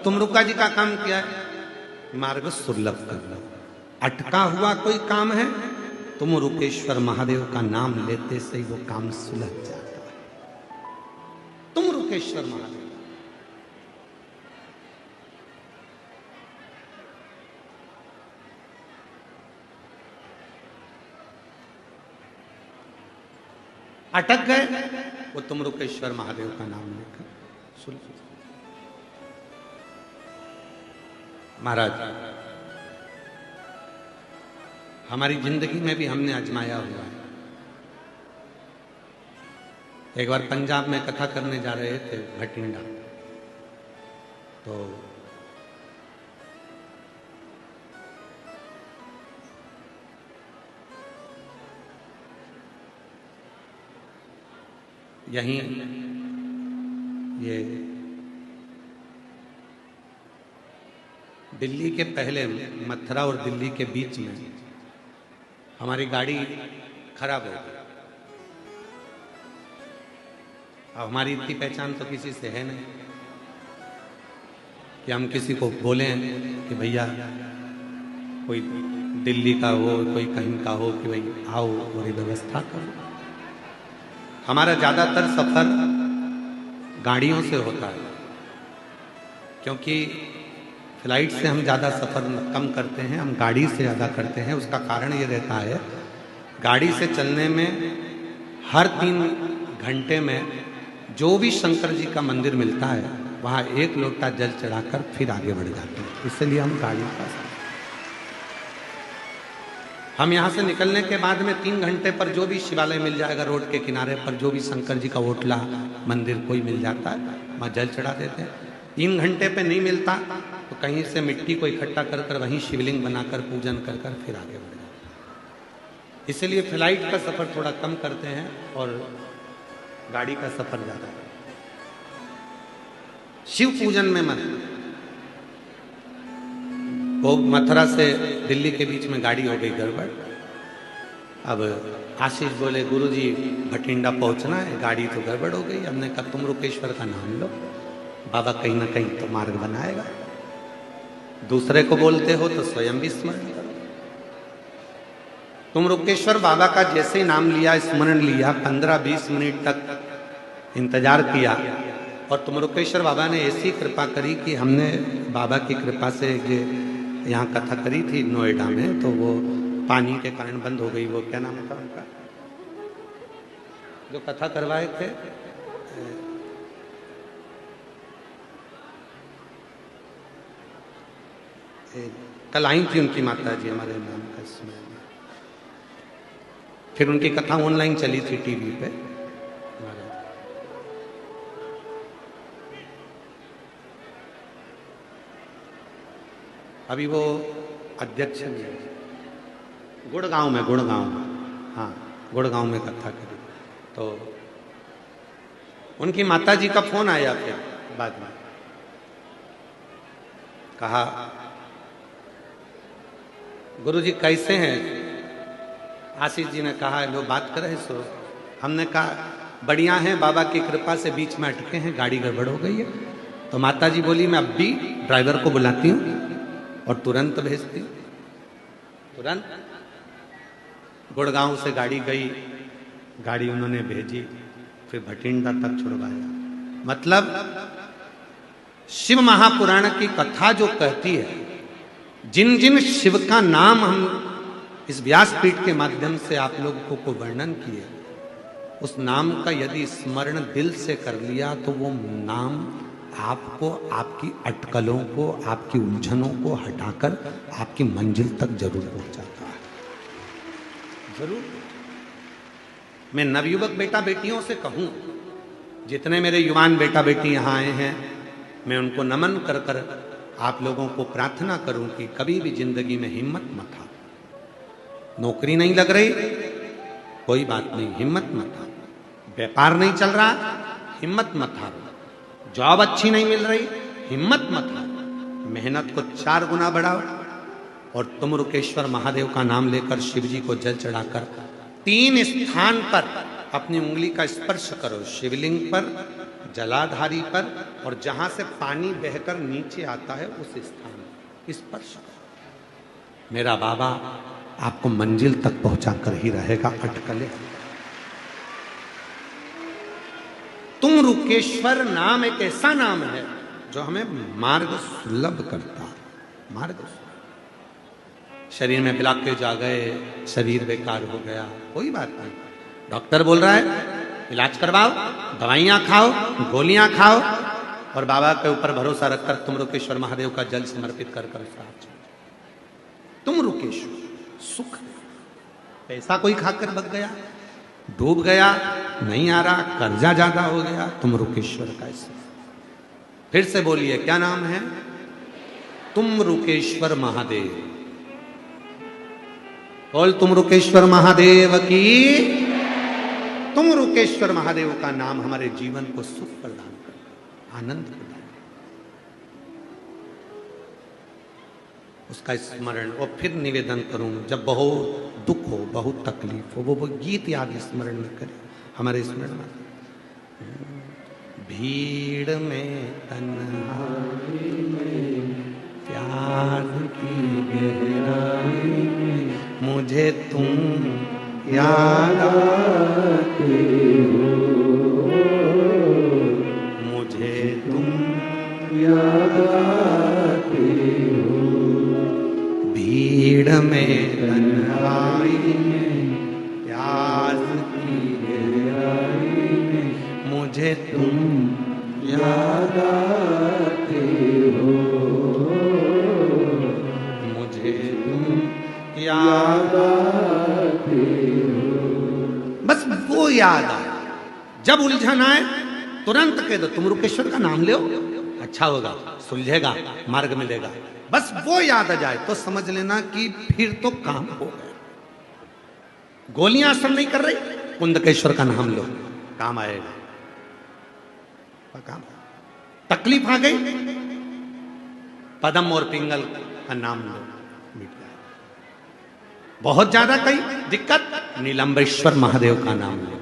तुम रुका जी का काम किया है, मार्ग सुलभ करना। अटका हुआ कोई काम है, तुम रुकेश्वर महादेव का नाम लेते से ही वो काम सुलझ जाता है। तुम रुकेश्वर महादेव, अटक गए, वो तुम रुकेश्वर महादेव का नाम लेकर सुलझ। महाराज, हमारी जिंदगी में भी हमने आजमाया हुआ है। एक बार पंजाब में कथा करने जा रहे थे भटिंडा, तो यहीं ये दिल्ली के पहले मथुरा और दिल्ली के बीच में हमारी गाड़ी खराब हो गई। अब हमारी इतनी पहचान तो किसी से है नहीं कि हम किसी को बोलें कि भैया कोई दिल्ली का हो, कोई कहीं का हो, कि भाई आओ और व्यवस्था करो। हमारा ज़्यादातर सफ़र गाड़ियों से होता है, क्योंकि फ्लाइट से हम ज़्यादा सफ़र कम करते हैं, हम गाड़ी से ज़्यादा करते हैं। उसका कारण ये रहता है, गाड़ी से चलने में हर 3 घंटे में जो भी शंकर जी का मंदिर मिलता है वहाँ 1 लोटा जल चढ़ाकर फिर आगे बढ़ जाते हैं। इसलिए हम गाड़ी का, हम यहाँ से निकलने के बाद में 3 घंटे पर जो भी शिवालय मिल जाएगा रोड के किनारे पर, जो भी शंकर जी का होटला मंदिर कोई मिल जाता है, वहाँ जल चढ़ा देते हैं। 3 घंटे पे नहीं मिलता तो कहीं से मिट्टी को इकट्ठा कर कर वहीं शिवलिंग बनाकर पूजन कर कर फिर आगे बढ़ जाते हैं। इसलिए फ्लाइट का सफ़र थोड़ा कम करते हैं और गाड़ी का सफ़र ज़्यादा है। शिव पूजन में मन, वो मथुरा से दिल्ली के बीच में गाड़ी हो गई गड़बड़। अब आशीष बोले गुरुजी भटिंडा पहुंचना है, गाड़ी तो गड़बड़ हो गई। हमने कहा तुम रुकेश्वर का नाम लो, बाबा कहीं ना कहीं तो मार्ग बनाएगा। दूसरे को बोलते हो तो स्वयं भी स्मरण करो। तुम रुकेश्वर बाबा का जैसे ही नाम लिया, स्मरण लिया, 15-20 मिनट तक इंतजार किया और तुम रुकेश्वर बाबा ने ऐसी कृपा करी कि हमने बाबा की कृपा से ये यहाँ कथा करी थी नोएडा में, तो वो पानी के कारण बंद हो गई। वो क्या नाम था उनका जो कथा करवाए थे, कल आई थी उनकी माता जी हमारे नाम का इसमें, फिर उनकी कथा ऑनलाइन चली थी टीवी पे। अभी वो अध्यक्ष गुड़गांव में, हाँ गुड़गांव में कथा करी, तो उनकी माता जी का फोन आया। फिर बाद में कहा गुरुजी कैसे हैं? आशीष जी ने कहा लो बात करें। सो हमने कहा बढ़िया है, बाबा की कृपा से बीच में अटके हैं, गाड़ी गड़बड़ हो गई है। तो माता जी बोली मैं अब भी ड्राइवर को बुलाती हूँ और तुरंत भेजती हूँ। तुरंत गुड़गांव से गाड़ी गई, गाड़ी उन्होंने भेजी, फिर भटिंडा तक छुड़वाया। मतलब शिव महापुराण की कथा जो कहती है, जिन जिन शिव का नाम हम इस व्यासपीठ के माध्यम से आप लोगों को वर्णन किए, उस नाम का यदि स्मरण दिल से कर लिया तो वो नाम आपको, आपकी अटकलों को, आपकी उलझनों को हटाकर आपकी मंजिल तक जरूर पहुंचाता है। जरूर। मैं नवयुवक बेटा बेटियों से कहूं, जितने मेरे युवान बेटा बेटी यहाँ आए हैं, मैं उनको नमन कर कर आप लोगों को प्रार्थना करूं कि कभी भी जिंदगी में हिम्मत मत हारो। नौकरी नहीं लग रही, कोई बात नहीं, हिम्मत मत हारो। व्यापार नहीं चल रहा, हिम्मत मत हारो। जॉब अच्छी नहीं मिल रही, हिम्मत मत हारो। मेहनत को 4 गुना बढ़ाओ और तुम रुकेश्वर महादेव का नाम लेकर शिव जी को जल चढ़ाकर 3 स्थान पर अपनी उंगली का स्पर्श करो। शिवलिंग पर, जलाधारी पर, और जहां से पानी बहकर नीचे आता है उस स्थान स्पर्श। मेरा बाबा आपको मंजिल तक पहुंचा कर ही रहेगा, अटकले। तुम रुकेश्वर नाम एक ऐसा नाम है जो हमें मार्ग सुलभ करता है। मार्ग शरीर में ब्लॉकेज आ गए, शरीर बेकार हो गया, कोई बात नहीं, डॉक्टर बोल रहा है इलाज करवाओ, दवाइयां खाओ, गोलियां खाओ, और बाबा के ऊपर भरोसा रखकर तुम रुकेश्वर महादेव का जल समर्पित कर तुम रुकेश्वर सुख। पैसा कोई खाकर बच गया, डूब गया, नहीं आ रहा, कर्जा ज्यादा हो गया, तुम रुकेश्वर का इसमें। फिर से बोलिए क्या नाम है? तुम रुकेश्वर महादेव। बोल तुम रुकेश्वर महादेव की। तुम रुकेश्वर महादेव का नाम हमारे जीवन को सुख प्रदान कर, आनंद प्रदान, उसका स्मरण। और फिर निवेदन करूं, जब बहुत दुख हो, बहुत तकलीफ हो, वो गीत याद स्मरण में करें, हमारे स्मरण में। भीड़ में तन्हाई में प्यार की गहराई में मुझे तुम याद आते हो, मुझे तुम याद आते हो। भीड़ में तन्हाई में प्यास की गहराई में मुझे तुम याद आते हो, मुझे तुम याद आते हो। बस वो याद आए, जब उलझन आए तुरंत कह दो तुम रुकेश्वर का नाम लो, अच्छा होगा, सुलझेगा, मार्ग मिलेगा। बस वो याद आ जाए तो समझ लेना कि फिर तो काम हो गया। गोलियां असर नहीं कर रही, कुंदकेश्वर का नाम लो, काम आएगा। काम तकलीफ आ गई, पदम और पिंगल का नाम लो, मिट जाए। बहुत ज्यादा कई दिक्कत, नीलंबेश्वर महादेव का नाम लो,